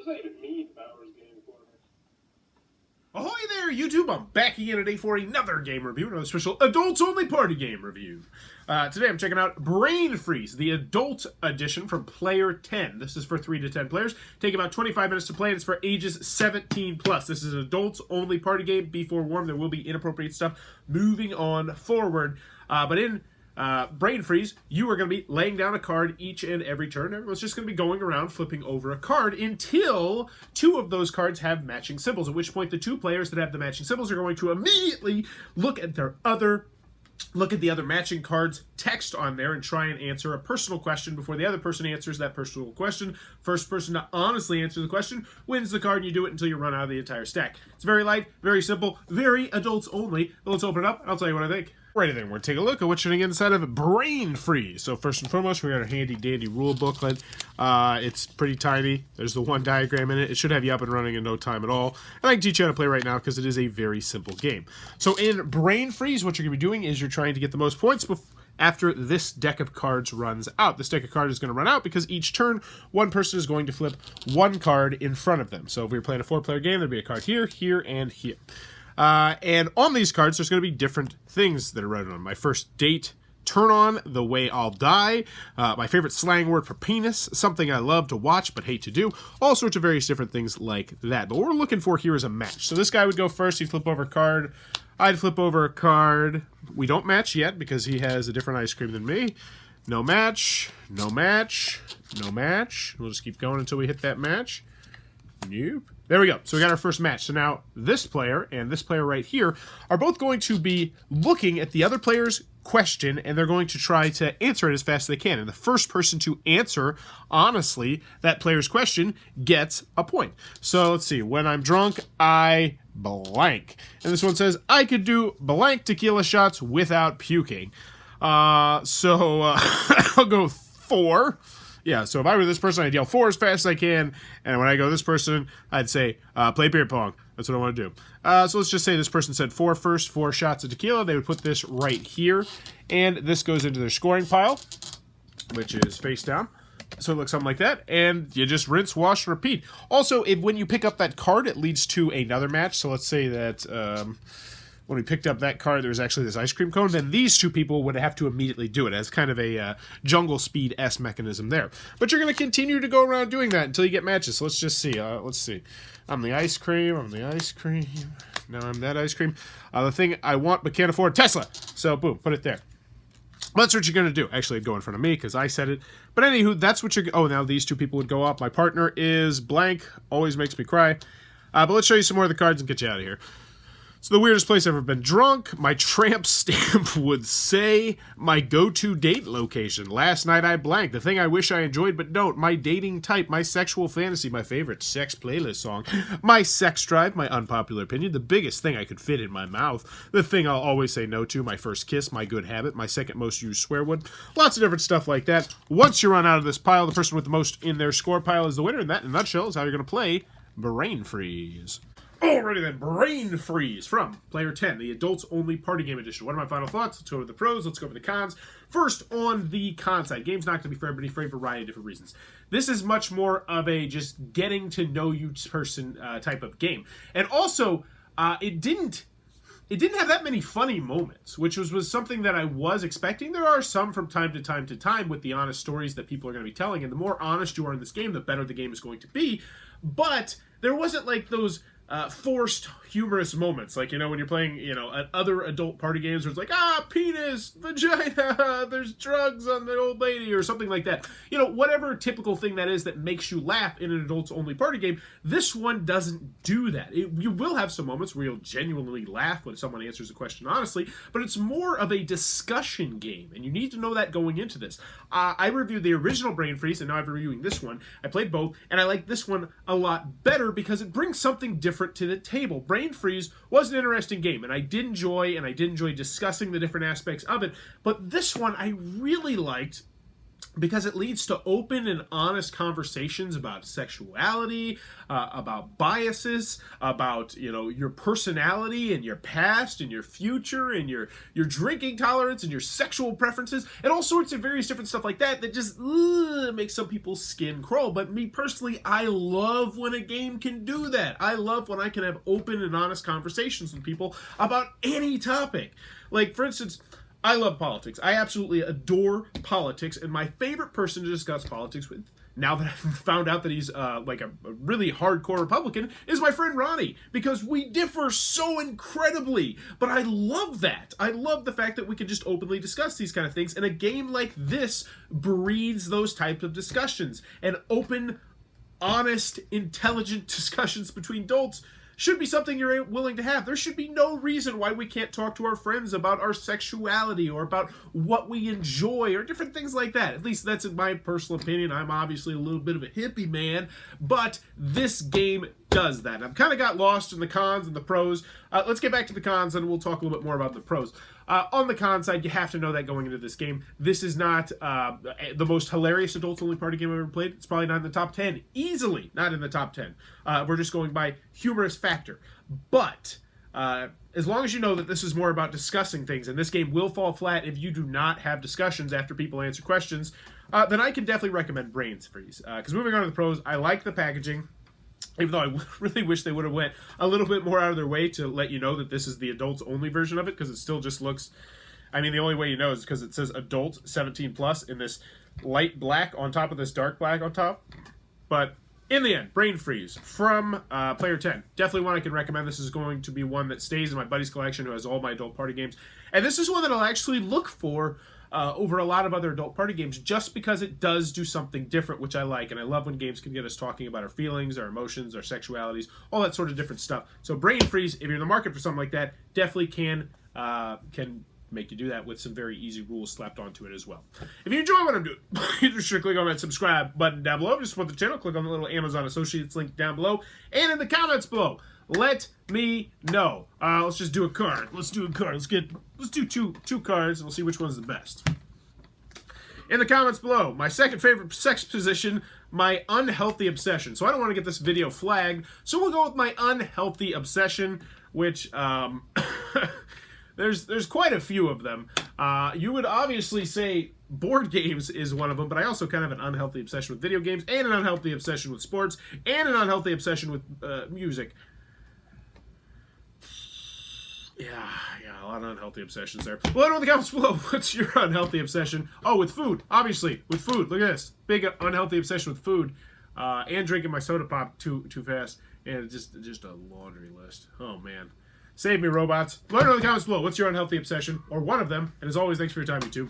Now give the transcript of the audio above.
not even mean Bowers game for me. Ahoy there, YouTube! I'm back again today for another game review, another special adults-only party game review. Today I'm checking out Brain Freeze, the adult edition from Player 10. This is for 3 to 10 players. Take about 25 minutes to play, and it's for ages 17 plus. This is an adults-only party game. Be forewarned, there will be inappropriate stuff moving on forward. But in Brain Freeze, you are going to be laying down a card each and every turn. Everyone's just going to be going around flipping over a card until 2 of those cards have matching symbols, at which point the 2 players that have the matching symbols are going to immediately look at the other matching card's text on there and try and answer a personal question before the other person answers that personal question. First person to honestly answer the question wins the card, and you do it until you run out of the entire stack. It's very light, very simple, very adults only. But let's open it up, and I'll tell you what I think. Right then, we're going to take a look at what's sitting inside of Brain Freeze. So first and foremost, we got a handy-dandy rule booklet. It's pretty tiny. There's the one diagram in it. It should have you up and running in no time at all. And I can teach you how to play right now because it is a very simple game. So in Brain Freeze, what you're going to be doing is you're trying to get the most points after this deck of cards runs out. This deck of cards is going to run out because each turn, one person is going to flip one card in front of them. So if we were playing a 4-player game, there'd be a card here, here, and here. And on these cards, there's going to be different things that are written on. My first date, turn on, the way I'll die, my favorite slang word for penis, something I love to watch but hate to do, all sorts of various different things like that. But what we're looking for here is a match. So this guy would go first, he'd flip over a card, I'd flip over a card. We don't match yet because he has a different ice cream than me. No match, no match, no match. We'll just keep going until we hit that match. Nope. There we go. So we got our first match. So now this player and this player right here are both going to be looking at the other player's question, and they're going to try to answer it as fast as they can. And the first person to answer, honestly, that player's question gets a point. So let's see. When I'm drunk, I blank. And this one says, I could do blank tequila shots without puking. I'll go 4. Yeah, so if I were this person, I'd yell 4 as fast as I can, and when I go this person, I'd say, play beer pong. That's what I want to do. So let's just say this person said 4 first, 4 shots of tequila. They would put this right here, and this goes into their scoring pile, which is face down. So it looks something like that, and you just rinse, wash, repeat. Also, when you pick up that card, it leads to another match. So let's say that when we picked up that card, there was actually this ice cream cone, then these 2 people would have to immediately do it as kind of a jungle speed-esque mechanism there. But you're going to continue to go around doing that until you get matches. So let's just see. Let's see. I'm the ice cream. I'm the ice cream. Now I'm that ice cream. The thing I want but can't afford, Tesla. So boom, put it there. Well, that's what you're going to do. Actually, it'd go in front of me because I said it. But anywho, that's what you're... Oh, now these 2 people would go up. My partner is blank. Always makes me cry. But let's show you some more of the cards and get you out of here. So the weirdest place I've ever been drunk, my tramp stamp would say, my go-to date location, last night I blanked, the thing I wish I enjoyed but don't, my dating type, my sexual fantasy, my favorite sex playlist song, my sex drive, my unpopular opinion, the biggest thing I could fit in my mouth, the thing I'll always say no to, my first kiss, my good habit, my second most used swear word, lots of different stuff like that. Once you run out of this pile, the person with the most in their score pile is the winner, and that in a nutshell is how you're going to play Brain Freeze. Alrighty then, Brain Freeze from Player 10, the adults-only party game edition. What are my final thoughts? Let's go over the pros, let's go over the cons. First, on the con side, game's not going to be for everybody for a variety of different reasons. This is much more of a just getting to know you person type of game. And also, it didn't have that many funny moments, which was something that I was expecting. There are some from time to time with the honest stories that people are going to be telling, and the more honest you are in this game, the better the game is going to be. But there wasn't like those forced humorous moments, like, you know, when you're playing, you know, other adult party games where it's like, penis, vagina, there's drugs on the old lady, or something like that. You know, whatever typical thing that is that makes you laugh in an adults-only party game, this one doesn't do that. You will have some moments where you'll genuinely laugh when someone answers a question honestly, but it's more of a discussion game, and you need to know that going into this. I reviewed the original Brain Freeze, and now I'm reviewing this one. I played both, and I like this one a lot better because it brings something different to the table. Brain Freeze was an interesting game, and I did enjoy discussing the different aspects of it, but this one I really liked because it leads to open and honest conversations about sexuality, about biases, about your personality and your past and your future and your drinking tolerance and your sexual preferences and all sorts of various different stuff like that just makes some people's skin crawl. But me personally, I love when a game can do that. I love when I can have open and honest conversations with people about any topic. Like, for instance, I love politics. I absolutely adore politics, and my favorite person to discuss politics with, now that I've found out that he's like a really hardcore Republican, is my friend Ronnie, because we differ so incredibly. But I love that. I love the fact that we can just openly discuss these kind of things, and a game like this breeds those types of discussions. And open, honest, intelligent discussions between adults should be something you're willing to have. There should be no reason why we can't talk to our friends about our sexuality or about what we enjoy or different things like that. At least that's in my personal opinion. I'm obviously a little bit of a hippie man, but this game does that. I've kind of got lost in the cons and the pros. Let's get back to the cons and we'll talk a little bit more about the pros. On the con side, you have to know that going into this game, this is not the most hilarious adults-only party game I've ever played. It's probably not in the top 10. Easily not in the top 10. We're just going by humorous factor. But as long as you know that this is more about discussing things, and this game will fall flat if you do not have discussions after people answer questions, then I can definitely recommend Brain Freeze. Because moving on to the pros, I like the packaging. Even though I really wish they would have went a little bit more out of their way to let you know that this is the adults-only version of it, because it still just looks... I mean, the only way you know is because it says adult 17+ in this light black on top of this dark black on top. But in the end, Brain Freeze from Player 10. Definitely one I can recommend. This is going to be one that stays in my buddy's collection who has all my adult party games. And this is one that I'll actually look for over a lot of other adult party games, just because it does do something different, which I like. And I love when games can get us talking about our feelings, our emotions, our sexualities, all that sort of different stuff. So Brain Freeze, if you're in the market for something like that, definitely can make you do that with some very easy rules slapped onto it as well. If you enjoy what I'm doing, be sure to click on that subscribe button down below. Just support the channel, click on the little Amazon Associates link down below, and in the comments below, let me know. Let's just do a card. Let's do a card. Let's do two cards, and we'll see which one's the best. In the comments below, my second favorite sex position, my unhealthy obsession. So I don't want to get this video flagged, so we'll go with my unhealthy obsession, which there's quite a few of them. You would obviously say board games is one of them, but I also kind of have an unhealthy obsession with video games, and an unhealthy obsession with sports, and an unhealthy obsession with music. Yeah, a lot of unhealthy obsessions there. Let me know in the comments below, what's your unhealthy obsession? Oh, with food, obviously, with food. Look at this, big unhealthy obsession with food, and drinking my soda pop too fast, and just a laundry list. Oh man, save me, robots. Let me know in the comments below, what's your unhealthy obsession, or one of them? And as always, thanks for your time, YouTube.